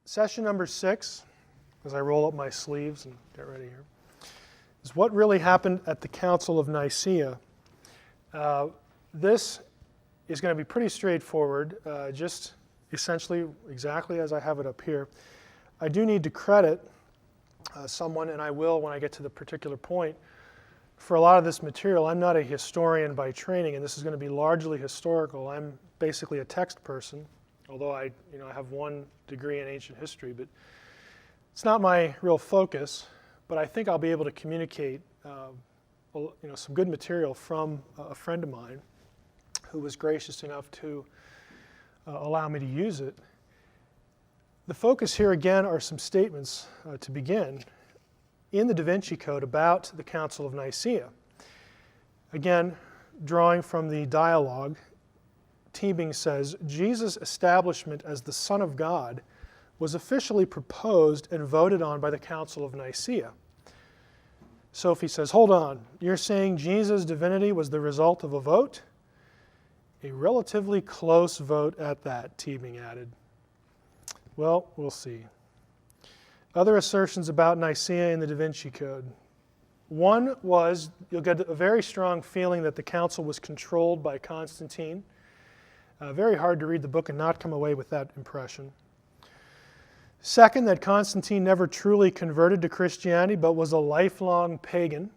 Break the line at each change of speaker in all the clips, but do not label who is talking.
Session number 6, as I roll up my sleeves and get ready here, is what really happened at the Council of Nicea. This is going to be pretty straightforward, just essentially exactly as I have it up here. I do need to credit someone, and I will when I get to the particular point, for a lot of this material. I'm not a historian by training, and this is going to be largely historical. I'm basically a text person, although I have one degree in ancient history, but it's not my real focus. But I think I'll be able to communicate some good material from a friend of mine who was gracious enough to allow me to use it. The focus here again are some statements to begin in the Da Vinci Code about the Council of Nicea. Again, drawing from the dialogue, Teebing says, Jesus' establishment as the Son of God was officially proposed and voted on by the Council of Nicea. Sophie says, hold on, you're saying Jesus' divinity was the result of a vote? A relatively close vote at that, Teebing added. Well, we'll see. Other assertions about Nicea in the Da Vinci Code. One was, you'll get a very strong feeling that the council was controlled by Constantine. Very hard to read the book and not come away with that impression. Second, that Constantine never truly converted to Christianity, but was a lifelong pagan.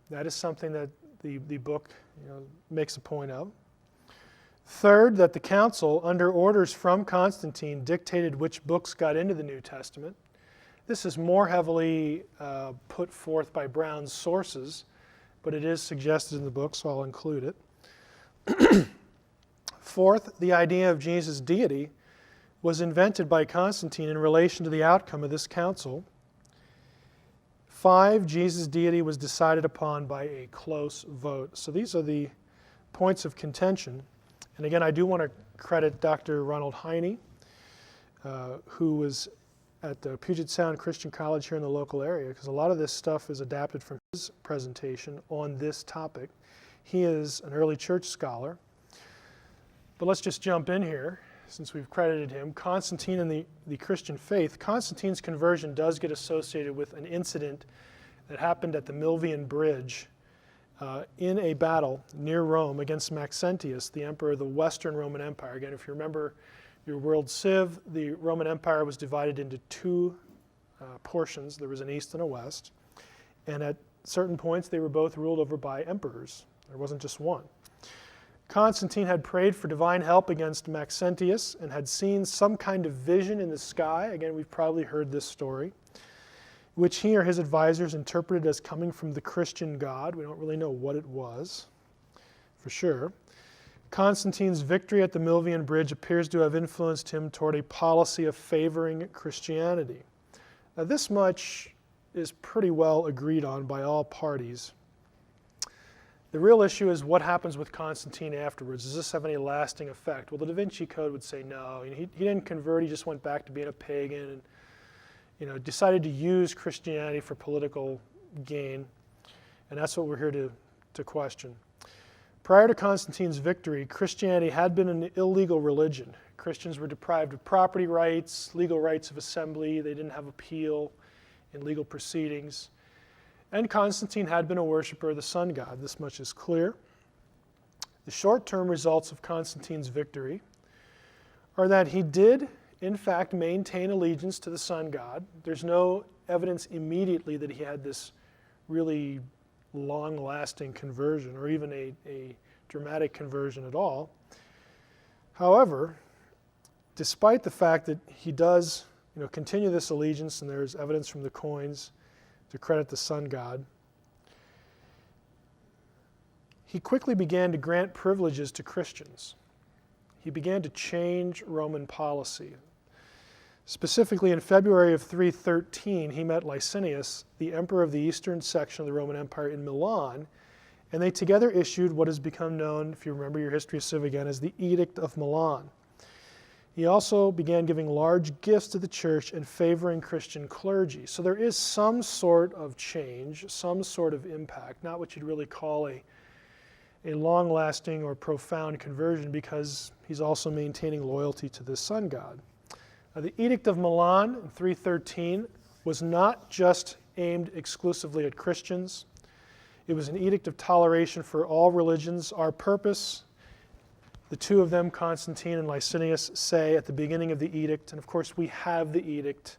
That is something that the book makes a point of. Third, that the council, under orders from Constantine, dictated which books got into the New Testament. This is more heavily put forth by Brown's sources, but it is suggested in the book, so I'll include it. Fourth, the idea of Jesus' deity was invented by Constantine in relation to the outcome of this council. 5, Jesus' deity was decided upon by a close vote. So these are the points of contention. And again, I do want to credit Dr. Ronald Heine, who was at the Puget Sound Christian College here in the local area, because a lot of this stuff is adapted from his presentation on this topic. He is an early church scholar. But let's just jump in here, since we've credited him. Constantine and the Christian faith. Constantine's conversion does get associated with an incident that happened at the Milvian Bridge in a battle near Rome against Maxentius, the emperor of the Western Roman Empire. Again, if you remember your world civ, the Roman Empire was divided into two portions. There was an east and a west. And at certain points, they were both ruled over by emperors. There wasn't just one. Constantine had prayed for divine help against Maxentius and had seen some kind of vision in the sky. Again, we've probably heard this story, which he or his advisors interpreted as coming from the Christian God. We don't really know what it was, for sure. Constantine's victory at the Milvian Bridge appears to have influenced him toward a policy of favoring Christianity. Now, this much is pretty well agreed on by all parties. The real issue is what happens with Constantine afterwards. Does this have any lasting effect? Well, the Da Vinci Code would say no. He didn't convert. He just went back to being a pagan and decided to use Christianity for political gain. And that's what we're here to question. Prior to Constantine's victory, Christianity had been an illegal religion. Christians were deprived of property rights, legal rights of assembly. They didn't have appeal in legal proceedings. And Constantine had been a worshiper of the sun god. This much is clear. The short-term results of Constantine's victory are that he did, in fact, maintain allegiance to the sun god. There's no evidence immediately that he had this really long-lasting conversion or even a dramatic conversion at all. However, despite the fact that he does continue this allegiance, and there's evidence from the coins to credit the sun god, he quickly began to grant privileges to Christians. He began to change Roman policy. Specifically, in February of 313, he met Licinius, the emperor of the eastern section of the Roman Empire in Milan, and they together issued what has become known, if you remember your history of civ again, as the Edict of Milan. He also began giving large gifts to the church and favoring Christian clergy. So there is some sort of change, some sort of impact, not what you'd really call a long-lasting or profound conversion because he's also maintaining loyalty to the sun god. Now, the Edict of Milan in 313 was not just aimed exclusively at Christians. It was an edict of toleration for all religions. Our purpose, the two of them, Constantine and Licinius, say at the beginning of the edict, and of course we have the edict,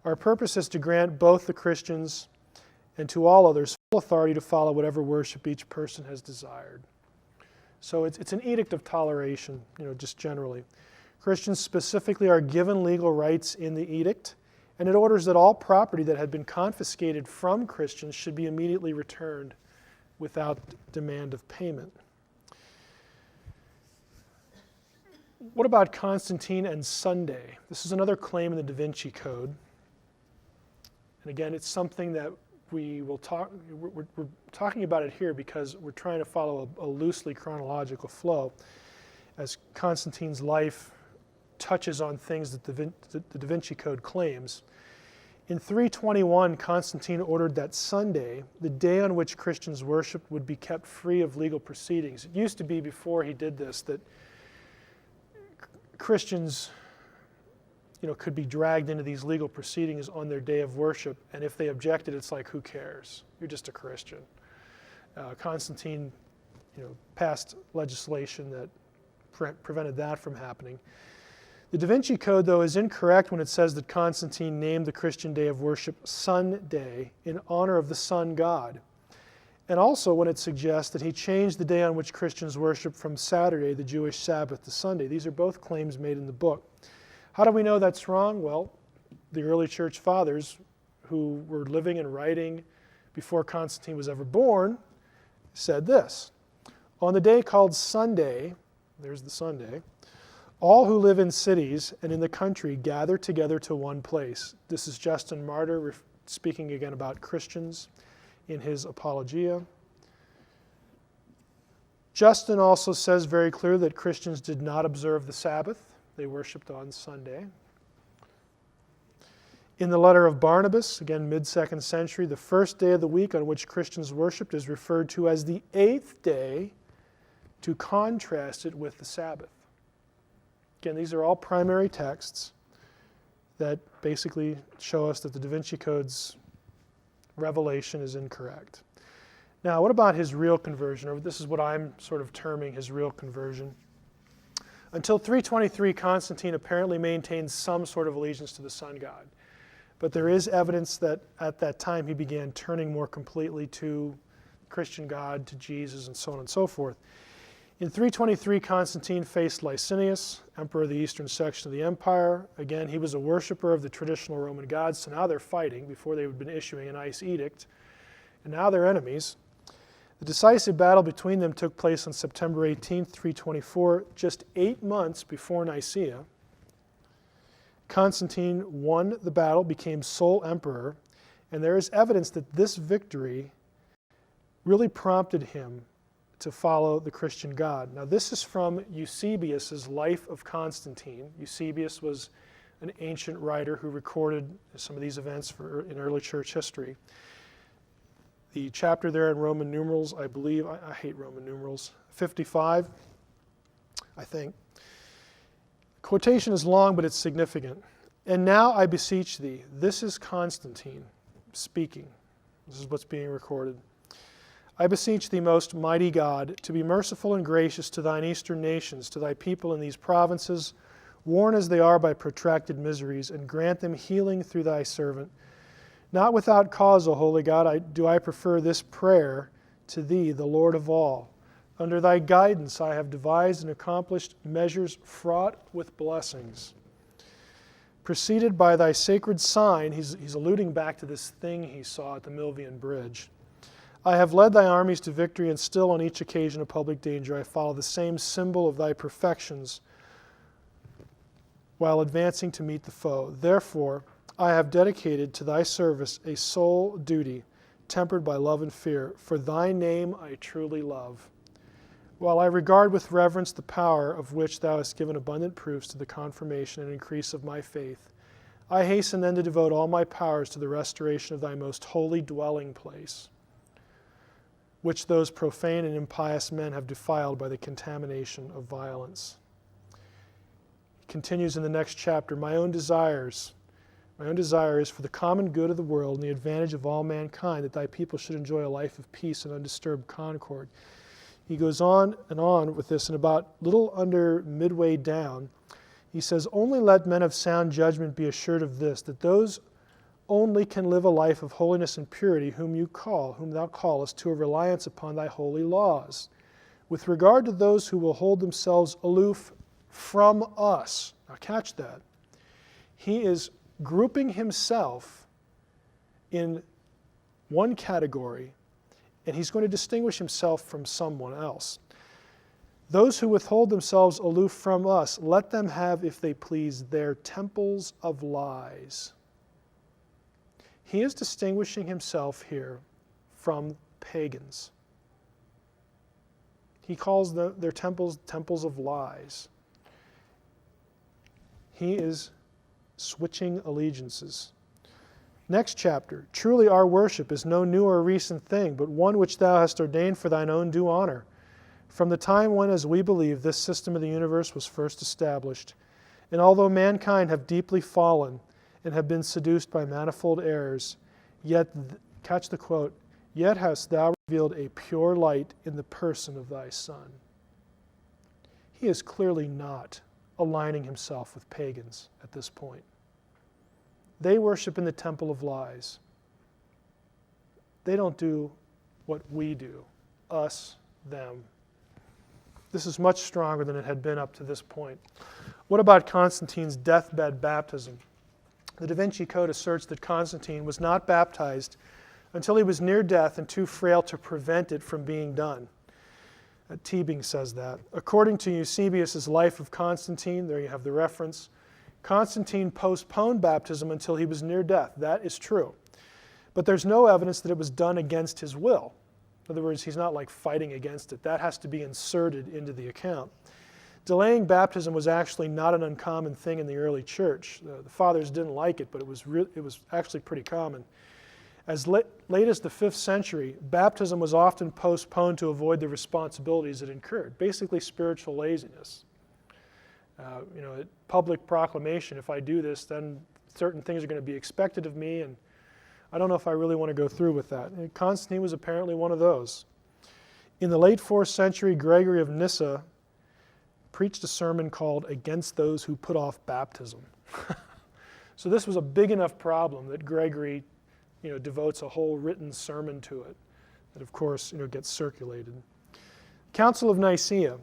our purpose is to grant both the Christians and to all others full authority to follow whatever worship each person has desired. So it's an edict of toleration, just generally. Christians specifically are given legal rights in the edict, and it orders that all property that had been confiscated from Christians should be immediately returned without demand of payment. What about Constantine and Sunday? This is another claim in the Da Vinci Code. And again, it's something that we're talking about it here because we're trying to follow a loosely chronological flow as Constantine's life touches on things that the Da Vinci Code claims. In 321, Constantine ordered that Sunday, the day on which Christians worshiped, would be kept free of legal proceedings. It used to be, before he did this, that Christians could be dragged into these legal proceedings on their day of worship, and if they objected, it's like, who cares? You're just a Christian. Constantine passed legislation that prevented that from happening. The Da Vinci Code, though, is incorrect when it says that Constantine named the Christian day of worship Sunday in honor of the sun god, and also when it suggests that he changed the day on which Christians worship from Saturday, the Jewish Sabbath, to Sunday. These are both claims made in the book. How do we know that's wrong? Well, the early church fathers who were living and writing before Constantine was ever born said this: on the day called Sunday, there's the Sunday, all who live in cities and in the country gather together to one place. This is Justin Martyr speaking again about Christians in his Apologia. Justin also says very clearly that Christians did not observe the Sabbath. They worshipped on Sunday. In the letter of Barnabas, again mid-2nd century, the first day of the week on which Christians worshipped is referred to as the 8th day to contrast it with the Sabbath. Again, these are all primary texts that basically show us that the Da Vinci Code's revelation is incorrect. Now, what about his real conversion? Or this is what I'm sort of terming his real conversion. Until 323, Constantine apparently maintained some sort of allegiance to the sun god. But there is evidence that at that time he began turning more completely to Christian God, to Jesus, and so on and so forth. In 323, Constantine faced Licinius, emperor of the eastern section of the empire. Again, he was a worshiper of the traditional Roman gods, so now they're fighting. Before they had been issuing a nice edict, and now they're enemies. The decisive battle between them took place on September 18, 324, just 8 months before Nicea. Constantine won the battle, became sole emperor, and there is evidence that this victory really prompted him to follow the Christian God. Now, this is from Eusebius's Life of Constantine. Eusebius was an ancient writer who recorded some of these events in early church history. The chapter there in Roman numerals, I believe, I hate Roman numerals, 55, I think. Quotation is long, but it's significant. And now I beseech thee, this is Constantine speaking. This is what's being recorded. I beseech thee, most mighty God, to be merciful and gracious to thine eastern nations, to thy people in these provinces, worn as they are by protracted miseries, and grant them healing through thy servant. Not without cause, O holy God, do I prefer this prayer to thee, the Lord of all. Under thy guidance I have devised and accomplished measures fraught with blessings. Preceded by thy sacred sign, he's alluding back to this thing he saw at the Milvian Bridge. I have led thy armies to victory, and still on each occasion of public danger I follow the same symbol of thy perfections while advancing to meet the foe. Therefore, I have dedicated to thy service a sole duty, tempered by love and fear, for thy name I truly love. While I regard with reverence the power of which thou hast given abundant proofs to the confirmation and increase of my faith, I hasten then to devote all my powers to the restoration of thy most holy dwelling place. which those profane and impious men have defiled by the contamination of violence. He continues in the next chapter, my own desire is for the common good of the world and the advantage of all mankind, that thy people should enjoy a life of peace and undisturbed concord. He goes on and on with this, and about little under midway down, he says, only let men of sound judgment be assured of this, that those only can live a life of holiness and purity whom thou callest to a reliance upon thy holy laws. With regard to those who will hold themselves aloof from us, now catch that, he is grouping himself in one category, and he's going to distinguish himself from someone else. Those who withhold themselves aloof from us, let them have, if they please, their temples of lies. He is distinguishing himself here from pagans. He calls their temples of lies. He is switching allegiances. Next chapter, truly our worship is no new or recent thing, but one which thou hast ordained for thine own due honor. From the time when, as we believe, this system of the universe was first established, and although mankind have deeply fallen and have been seduced by manifold errors, yet, catch the quote, yet hast thou revealed a pure light in the person of thy Son. He is clearly not aligning himself with pagans at this point. They worship in the temple of lies. They don't do what we do, us, them. This is much stronger than it had been up to this point. What about Constantine's deathbed baptism? The Da Vinci Code asserts that Constantine was not baptized until he was near death and too frail to prevent it from being done. Teabing says that. According to Eusebius's Life of Constantine, there you have the reference, Constantine postponed baptism until he was near death. That is true. But there's no evidence that it was done against his will. In other words, he's not like fighting against it. That has to be inserted into the account. Delaying baptism was actually not an uncommon thing in the early church. The fathers didn't like it, but it was actually pretty common. As late as the 5th century, baptism was often postponed to avoid the responsibilities it incurred, basically spiritual laziness. Public proclamation, if I do this, then certain things are going to be expected of me, and I don't know if I really want to go through with that. And Constantine was apparently one of those. In the late 4th century, Gregory of Nyssa preached a sermon called Against Those Who Put Off Baptism. So this was a big enough problem that Gregory devotes a whole written sermon to it that, of course, gets circulated. Council of Nicea.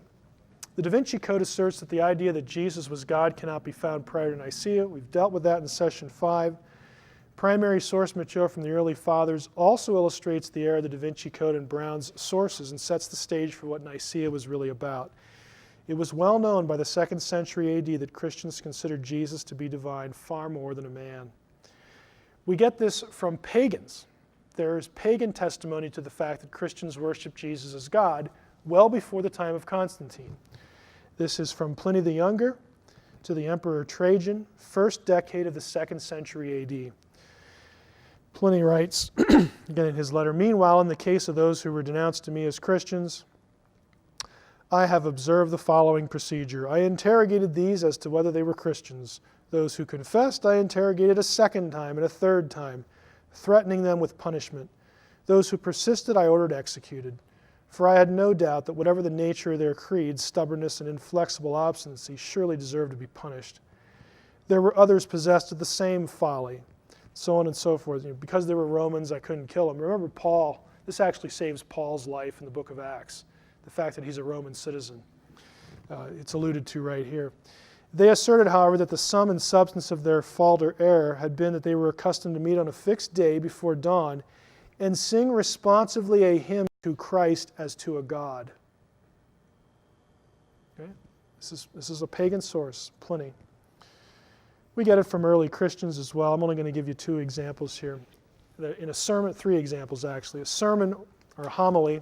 The Da Vinci Code asserts that the idea that Jesus was God cannot be found prior to Nicea. We've dealt with that in session 5. Primary source material from the early fathers also illustrates the error of the Da Vinci Code and Brown's sources and sets the stage for what Nicea was really about. It was well known by the 2nd century AD that Christians considered Jesus to be divine far more than a man. We get this from pagans. There is pagan testimony to the fact that Christians worship Jesus as God well before the time of Constantine. This is from Pliny the Younger to the Emperor Trajan, 1st decade of the 2nd century AD. Pliny writes, again in his letter, meanwhile, in the case of those who were denounced to me as Christians, I have observed the following procedure. I interrogated these as to whether they were Christians. Those who confessed, I interrogated a 2nd time and a 3rd time, threatening them with punishment. Those who persisted, I ordered executed. For I had no doubt that whatever the nature of their creed, stubbornness and inflexible obstinacy surely deserved to be punished. There were others possessed of the same folly, so on and so forth. Because they were Romans, I couldn't kill them. Remember Paul, this actually saves Paul's life in the book of Acts, the fact that he's a Roman citizen. It's alluded to right here. They asserted, however, that the sum and substance of their fault or error had been that they were accustomed to meet on a fixed day before dawn and sing responsively a hymn to Christ as to a God. Okay? This is a pagan source, Pliny. We get it from early Christians as well. I'm only going to give you 2 examples here. In a sermon, 3 examples actually. A sermon or a homily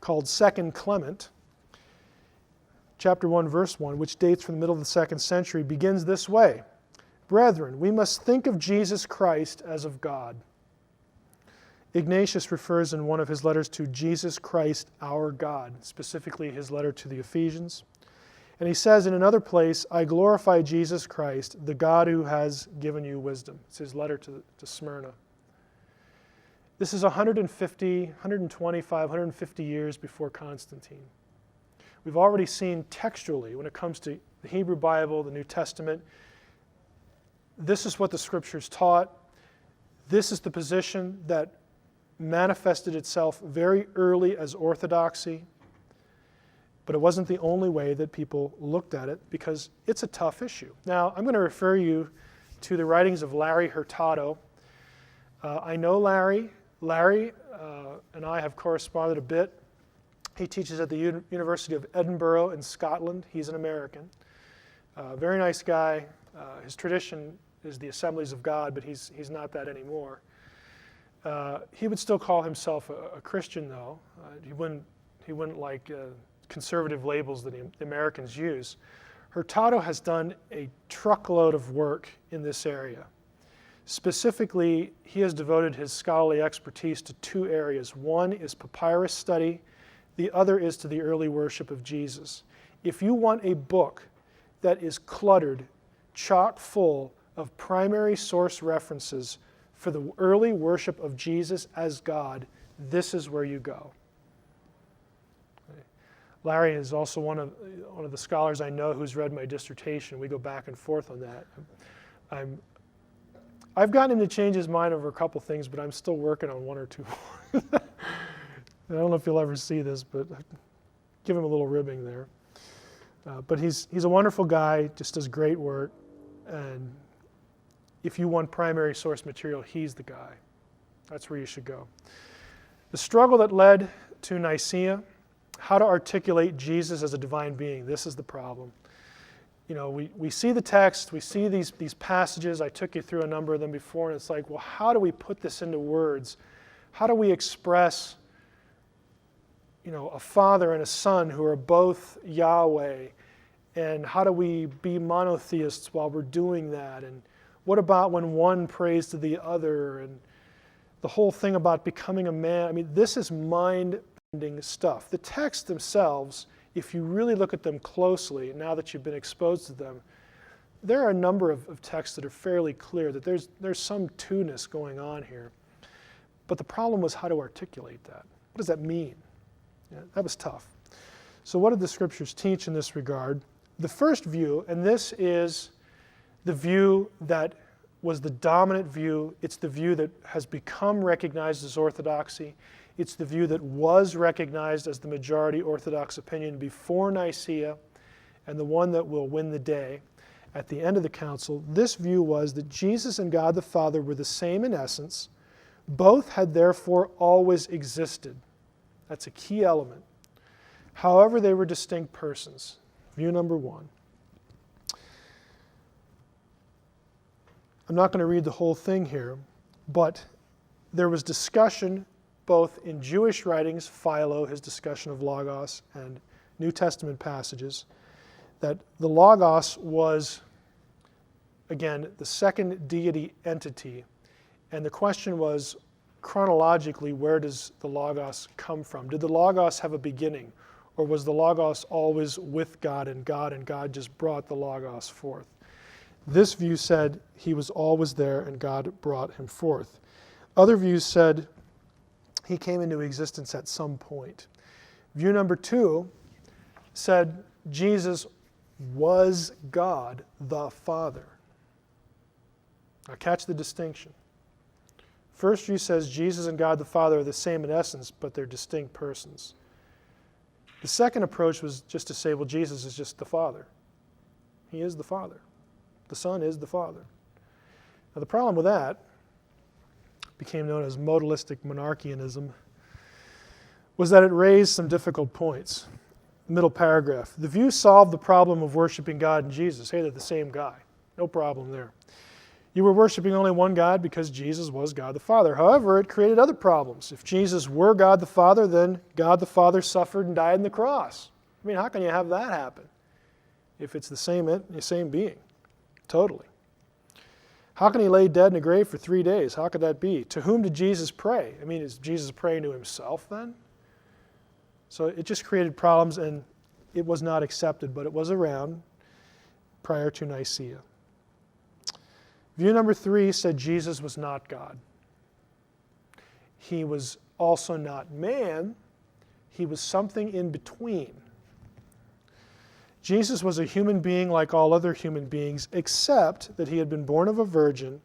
called Second Clement, chapter 1, verse 1, which dates from the middle of the 2nd century, begins this way. Brethren, we must think of Jesus Christ as of God. Ignatius refers in one of his letters to Jesus Christ, our God, specifically his letter to the Ephesians. And he says in another place, I glorify Jesus Christ, the God who has given you wisdom. It's his letter to Smyrna. This is 150 years before Constantine. We've already seen textually, when it comes to the Hebrew Bible, the New Testament, this is what the Scriptures taught. This is the position that manifested itself very early as orthodoxy, but it wasn't the only way that people looked at it because it's a tough issue. Now, I'm going to refer you to the writings of Larry Hurtado. I know Larry. Larry and I have corresponded a bit. He teaches at the University of Edinburgh in Scotland. He's an American. Very nice guy. His tradition is the Assemblies of God, but he's not that anymore. He would still call himself a Christian, though. He wouldn't like conservative labels that the Americans use. Hurtado has done a truckload of work in this area. Specifically, he has devoted his scholarly expertise to two areas. One is papyrus study. The other is to the early worship of Jesus. If you want a book that is cluttered, chock full of primary source references for the early worship of Jesus as God, this is where you go. Larry is also one of the scholars I know who's read my dissertation. We go back and forth on that. I've gotten him to change his mind over a couple things, but I'm still working on one or two more. I don't know if you'll ever see this, but give him a little ribbing there. But he's a wonderful guy, just does great work. And if you want primary source material, he's the guy. That's where you should go. The struggle that led to Nicea, how to articulate Jesus as a divine being, this is the problem. You know, we see the text, we see these passages. I took you through a number of them before, and it's like, well, how do we put this into words? How do we express, you know, a father and a son who are both Yahweh? And how do we be monotheists while we're doing that? And what about when one prays to the other? And the whole thing about becoming a man. I mean, this is mind-bending stuff. The texts themselves, if you really look at them closely, now that you've been exposed to them, there are a number of texts that are fairly clear that there's some two-ness going on here. But the problem was how to articulate that. What does that mean? Yeah, that was tough. So what did the Scriptures teach in this regard? The first view, and this is the view that was the dominant view, it's the view that has become recognized as orthodoxy, it's the view that was recognized as the majority Orthodox opinion before Nicea, and the one that will win the day at the end of the council. This view was that Jesus and God the Father were the same in essence. Both had therefore always existed. That's a key element. However, they were distinct persons. View number one. I'm not going to read the whole thing here, but there was discussion both in Jewish writings, Philo, his discussion of Logos, and New Testament passages, that the Logos was, again, the second deity entity. And the question was, chronologically, where does the Logos come from? Did the Logos have a beginning? Or was the Logos always with God and God just brought the Logos forth? This view said he was always there and God brought him forth. Other views said he came into existence at some point. View number two said Jesus was God the Father. Now catch the distinction. First view says Jesus and God the Father are the same in essence, but they're distinct persons. The second approach was just to say, well, Jesus is just the Father. He is the Father. The Son is the Father. Now the problem with that became known as modalistic monarchianism, was that it raised some difficult points. Middle paragraph. The view solved the problem of worshiping God and Jesus. Hey, they're the same guy. No problem there. You were worshiping only one God because Jesus was God the Father. However, it created other problems. If Jesus were God the Father, then God the Father suffered and died on the cross. I mean, how can you have that happen if it's the same being? Totally. How can he lay dead in a grave for 3 days? How could that be? To whom did Jesus pray? I mean, is Jesus praying to himself then? So it just created problems, and it was not accepted, but it was around prior to Nicea. View number 3 said Jesus was not God. He was also not man. He was something in between. Jesus was a human being like all other human beings, except that he had been born of a virgin.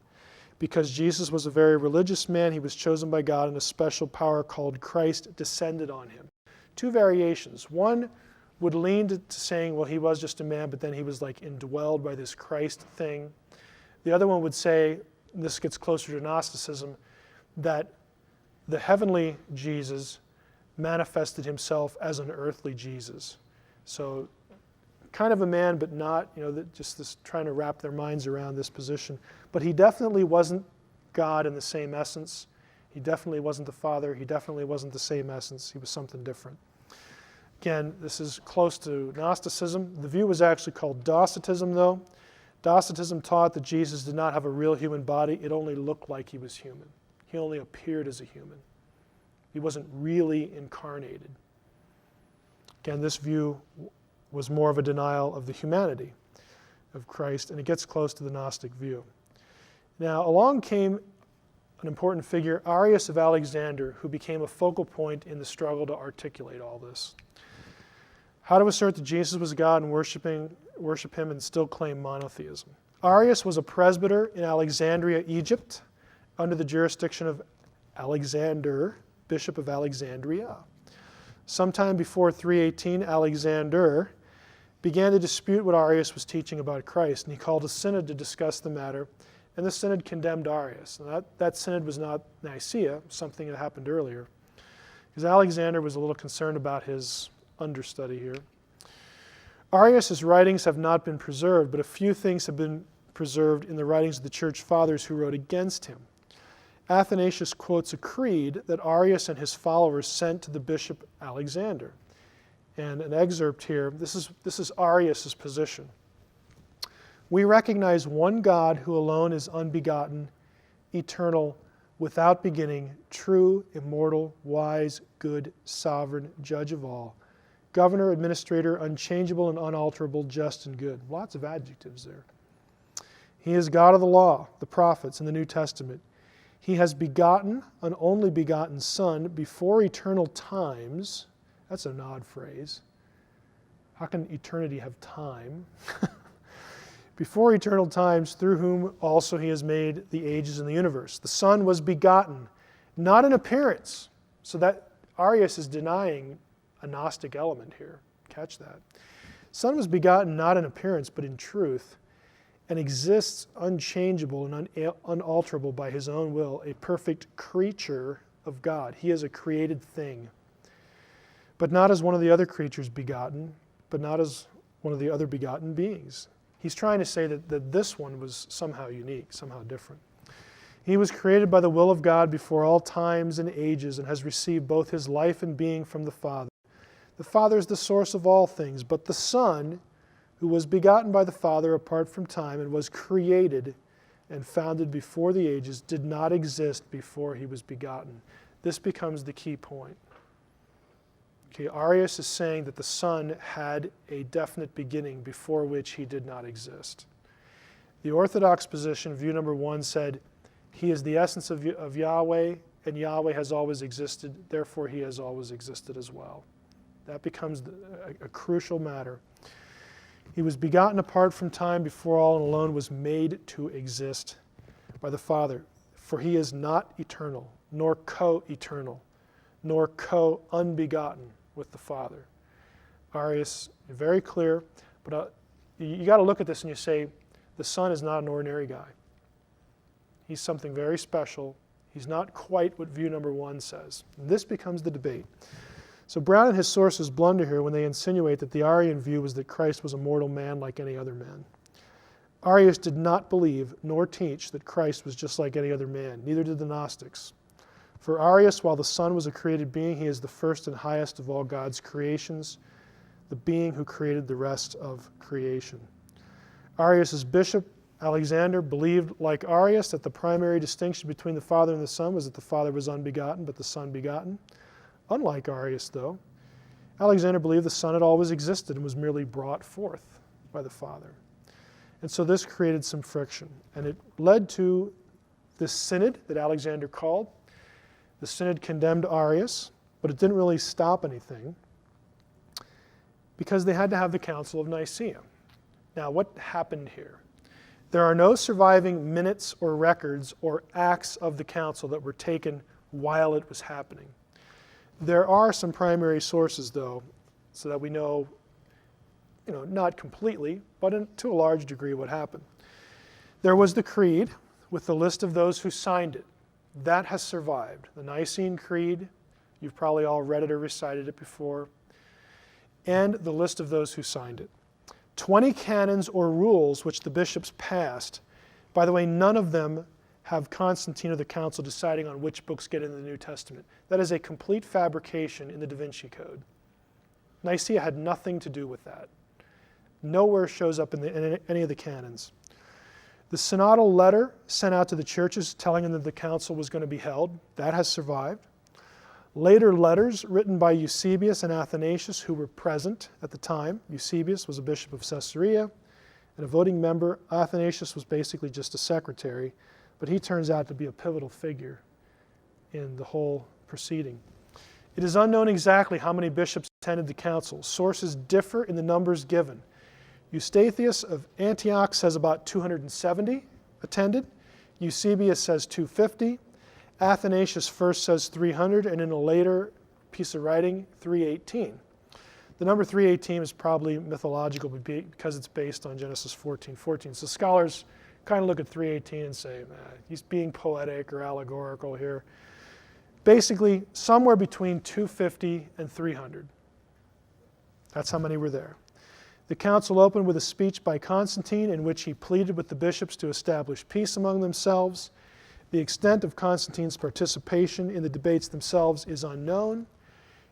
Because Jesus was a very religious man, he was chosen by God, and a special power called Christ descended on him. 2 variations. One would lean to saying, well, he was just a man, but then he was like indwelled by this Christ thing. The other one would say, and this gets closer to Gnosticism, that the heavenly Jesus manifested himself as an earthly Jesus. So kind of a man, but not, just this trying to wrap their minds around this position. But he definitely wasn't God in the same essence. He definitely wasn't the Father. He definitely wasn't the same essence. He was something different. Again, this is close to Gnosticism. The view was actually called Docetism, though. Docetism taught that Jesus did not have a real human body. It only looked like he was human. He only appeared as a human. He wasn't really incarnated. Again, this view was more of a denial of the humanity of Christ, and it gets close to the Gnostic view. Now, along came an important figure, Arius of Alexander, who became a focal point in the struggle to articulate all this. How to assert that Jesus was God and worship him and still claim monotheism. Arius was a presbyter in Alexandria, Egypt, under the jurisdiction of Alexander, Bishop of Alexandria. Sometime before 318, Alexander began to dispute what Arius was teaching about Christ, and he called a synod to discuss the matter, and the synod condemned Arius. Now that synod was not Nicea, something that happened earlier, because Alexander was a little concerned about his understudy here. Arius' writings have not been preserved, but a few things have been preserved in the writings of the church fathers who wrote against him. Athanasius quotes a creed that Arius and his followers sent to the bishop Alexander. And an excerpt here, this is Arius' position. We recognize one God who alone is unbegotten, eternal, without beginning, true, immortal, wise, good, sovereign, judge of all, governor, administrator, unchangeable and unalterable, just and good. Lots of adjectives there. He is God of the law, the prophets, and the New Testament. He has begotten an only begotten Son before eternal times. That's an odd phrase. How can eternity have time? Before eternal times, through whom also he has made the ages and the universe. The Son was begotten, not in appearance. So that Arius is denying a Gnostic element here. Catch that. Son was begotten not in appearance, but in truth, and exists unchangeable and unalterable by his own will, a perfect creature of God. He is a created thing, but not as one of the other creatures begotten, but not as one of the other begotten beings. He's trying to say that this one was somehow unique, somehow different. He was created by the will of God before all times and ages, and has received both his life and being from the Father. The Father is the source of all things, but the Son, who was begotten by the Father apart from time and was created and founded before the ages, did not exist before he was begotten. This becomes the key point. Okay, Arius is saying that the Son had a definite beginning before which he did not exist. The Orthodox position, view number 1, said he is the essence of Yahweh, and Yahweh has always existed, therefore he has always existed as well. That becomes a crucial matter. He was begotten apart from time before all, and alone was made to exist by the Father. For he is not eternal, nor co-eternal, nor co-unbegotten with the Father. Arius, very clear, but you got to look at this and you say, the Son is not an ordinary guy. He's something very special. He's not quite what view number 1 says. And this becomes the debate. So Brown and his sources blunder here when they insinuate that the Arian view was that Christ was a mortal man like any other man. Arius did not believe nor teach that Christ was just like any other man. Neither did the Gnostics. For Arius, while the Son was a created being, he is the first and highest of all God's creations, the being who created the rest of creation. Arius' bishop Alexander believed, like Arius, that the primary distinction between the Father and the Son was that the Father was unbegotten, but the Son begotten. Unlike Arius, though, Alexander believed the Son had always existed and was merely brought forth by the Father. And so this created some friction, and it led to this synod that Alexander called. The synod condemned Arius, but it didn't really stop anything because they had to have the Council of Nicea. Now, what happened here? There are no surviving minutes or records or acts of the council that were taken while it was happening. There are some primary sources, though, so that we know, not completely, but to a large degree what happened. There was the Creed with the list of those who signed it. That has survived. The Nicene Creed, you've probably all read it or recited it before, and the list of those who signed it. 20 canons or rules which the bishops passed. By the way, none of them have Constantine or the council deciding on which books get into the New Testament. That is a complete fabrication in the Da Vinci Code. Nicaea had nothing to do with that. Nowhere shows up in any of the canons. The synodal letter sent out to the churches telling them that the council was going to be held, that has survived. Later letters written by Eusebius and Athanasius, who were present at the time. Eusebius was a bishop of Caesarea and a voting member. Athanasius was basically just a secretary, but he turns out to be a pivotal figure in the whole proceeding. It is unknown exactly how many bishops attended the council. Sources differ in the numbers given. Eustathius of Antioch says about 270 attended. Eusebius says 250. Athanasius first says 300, and in a later piece of writing, 318. The number 318 is probably mythological because it's based on Genesis 14:14. So scholars kind of look at 318 and say, he's being poetic or allegorical here. Basically, somewhere between 250 and 300. That's how many were there. The council opened with a speech by Constantine in which he pleaded with the bishops to establish peace among themselves. The extent of Constantine's participation in the debates themselves is unknown.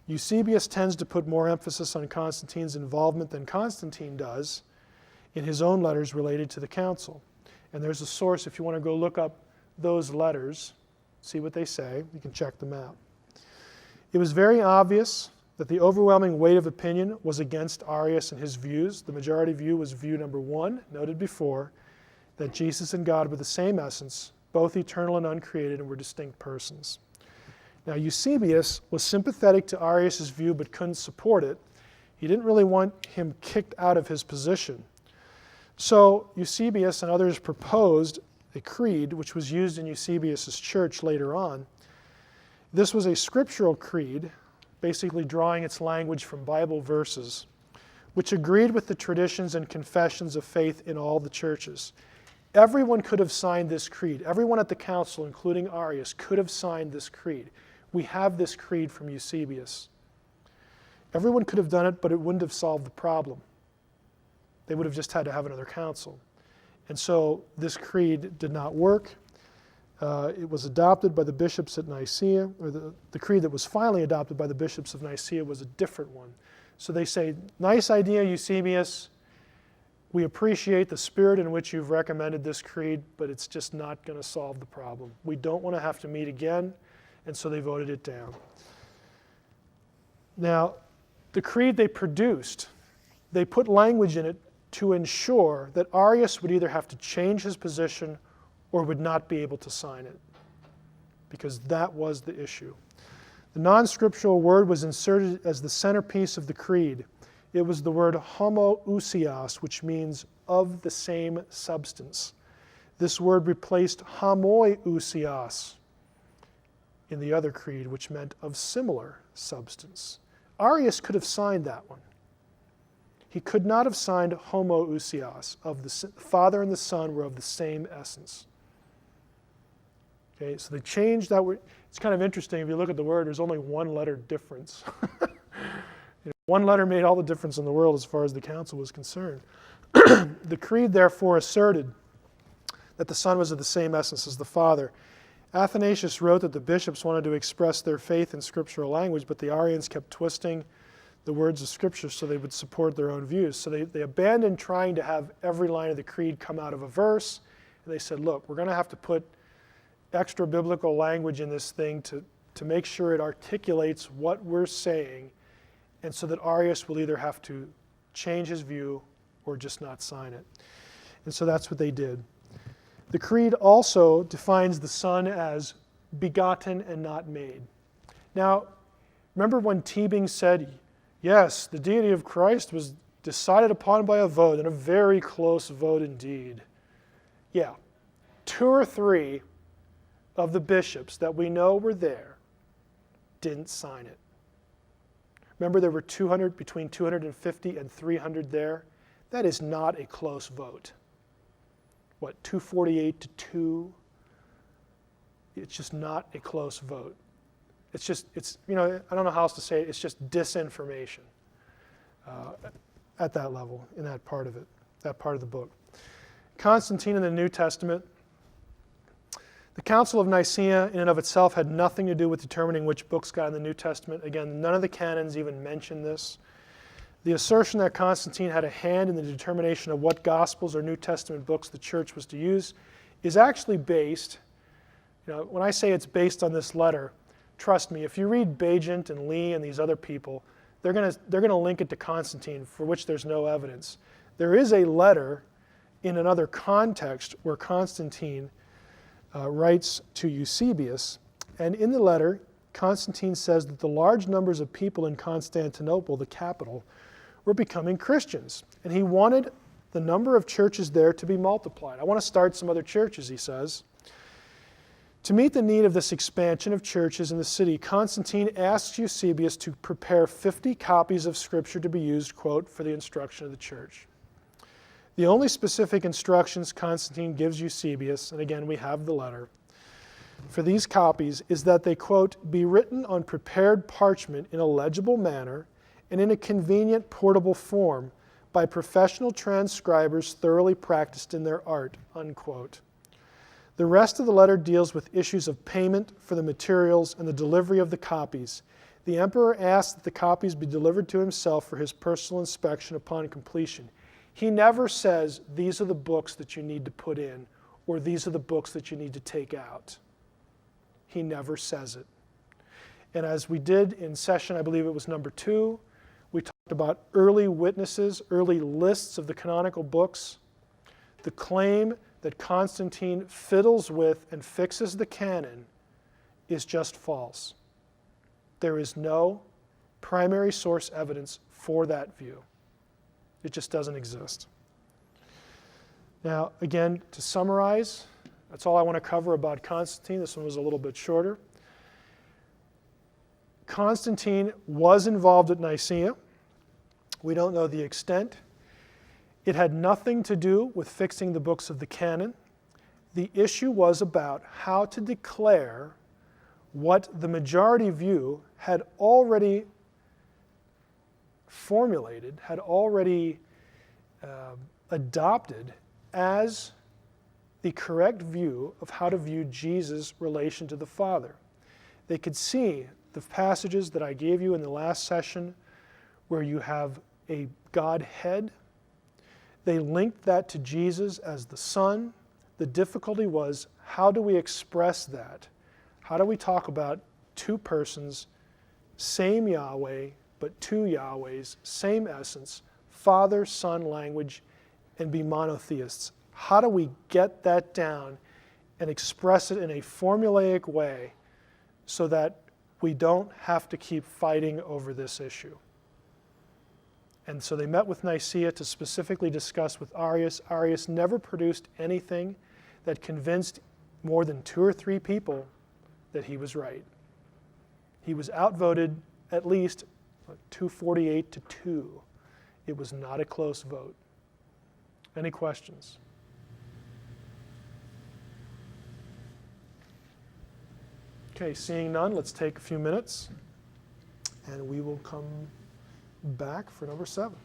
Eusebius tends to put more emphasis on Constantine's involvement than Constantine does in his own letters related to the council. And there's a source, if you want to go look up those letters, see what they say, you can check them out. It was very obvious that the overwhelming weight of opinion was against Arius and his views. The majority view was view number 1, noted before, that Jesus and God were the same essence, both eternal and uncreated, and were distinct persons. Now, Eusebius was sympathetic to Arius' view but couldn't support it. He didn't really want him kicked out of his position. So Eusebius and others proposed a creed, which was used in Eusebius' church later on. This was a scriptural creed, basically drawing its language from Bible verses, which agreed with the traditions and confessions of faith in all the churches. Everyone could have signed this creed. Everyone at the council, including Arius, could have signed this creed. We have this creed from Eusebius. Everyone could have done it, but it wouldn't have solved the problem. They would have just had to have another council. And so this creed did not work. It was adopted by the bishops at Nicea, or the creed that was finally adopted by the bishops of Nicea was a different one. So they say, nice idea, Eusebius. We appreciate the spirit in which you've recommended this creed, but it's just not going to solve the problem. We don't want to have to meet again, and so they voted it down. Now, the creed they produced, they put language in it to ensure that Arius would either have to change his position or would not be able to sign it, because that was the issue. The non-scriptural word was inserted as the centerpiece of the creed. It was the word homoousios, which means of the same substance. This word replaced homoiousios in the other creed, which meant of similar substance. Arius could have signed that one. He could not have signed homoousios, of the Father and the Son were of the same essence. Okay, so they changed that word. It's kind of interesting, if you look at the word, there's only one letter difference. One letter made all the difference in the world as far as the council was concerned. The creed, therefore, asserted that the Son was of the same essence as the Father. Athanasius wrote that the bishops wanted to express their faith in scriptural language, but the Arians kept twisting the words of Scripture so they would support their own views. So they abandoned trying to have every line of the creed come out of a verse, and they said, look, we're going to have to put extra biblical language in this thing to make sure it articulates what we're saying, and so that Arius will either have to change his view or just not sign it. And so that's what they did. The creed also defines the Son as begotten and not made. Now, remember when Teebing said, yes, the deity of Christ was decided upon by a vote, and a very close vote indeed. Yeah, 2 or 3 of the bishops that we know were there didn't sign it. Remember there were between 250 and 300 there? That is not a close vote. What, 248 to 2? It's just not a close vote. It's I don't know how else to say it, it's just disinformation at that level, in that part of it, that part of the book. Constantine in the New Testament. The Council of Nicea in and of itself had nothing to do with determining which books got in the New Testament. Again, none of the canons even mention this. The assertion that Constantine had a hand in the determination of what Gospels or New Testament books the church was to use is actually based, when I say it's based on this letter, trust me, if you read Bagent and Lee and these other people, they're going to link it to Constantine, for which there's no evidence. There is a letter in another context where Constantine writes to Eusebius, and in the letter, Constantine says that the large numbers of people in Constantinople, the capital, were becoming Christians, and he wanted the number of churches there to be multiplied. I want to start some other churches, he says. To meet the need of this expansion of churches in the city, Constantine asks Eusebius to prepare 50 copies of Scripture to be used, quote, for the instruction of the church. The only specific instructions Constantine gives Eusebius, and again we have the letter, for these copies is that they, quote, be written on prepared parchment in a legible manner and in a convenient portable form by professional transcribers thoroughly practiced in their art, unquote. The rest of the letter deals with issues of payment for the materials and the delivery of the copies. The emperor asked that the copies be delivered to himself for his personal inspection upon completion. He never says, these are the books that you need to put in, or these are the books that you need to take out. He never says it. And as we did in session, I believe it was number 2, we talked about early witnesses, early lists of the canonical books. The claim that Constantine fiddles with and fixes the canon is just false. There is no primary source evidence for that view. It just doesn't exist. Now, again, to summarize, that's all I want to cover about Constantine. This one was a little bit shorter. Constantine was involved at Nicea. We don't know the extent. It had nothing to do with fixing the books of the canon. The issue was about how to declare what the majority view had already formulated, had already adopted as the correct view of how to view Jesus' relation to the Father. They could see the passages that I gave you in the last session where you have a Godhead. They linked that to Jesus as the Son. The difficulty was, how do we express that? How do we talk about two persons, same Yahweh, but two Yahwehs, same essence, Father, Son language, and be monotheists? How do we get that down and express it in a formulaic way so that we don't have to keep fighting over this issue? And so they met with Nicea to specifically discuss with Arius. Arius never produced anything that convinced more than 2 or 3 people that he was right. He was outvoted at least 248 to 2. It was not a close vote. Any questions? Okay, seeing none, let's take a few minutes and we will come back for number 7.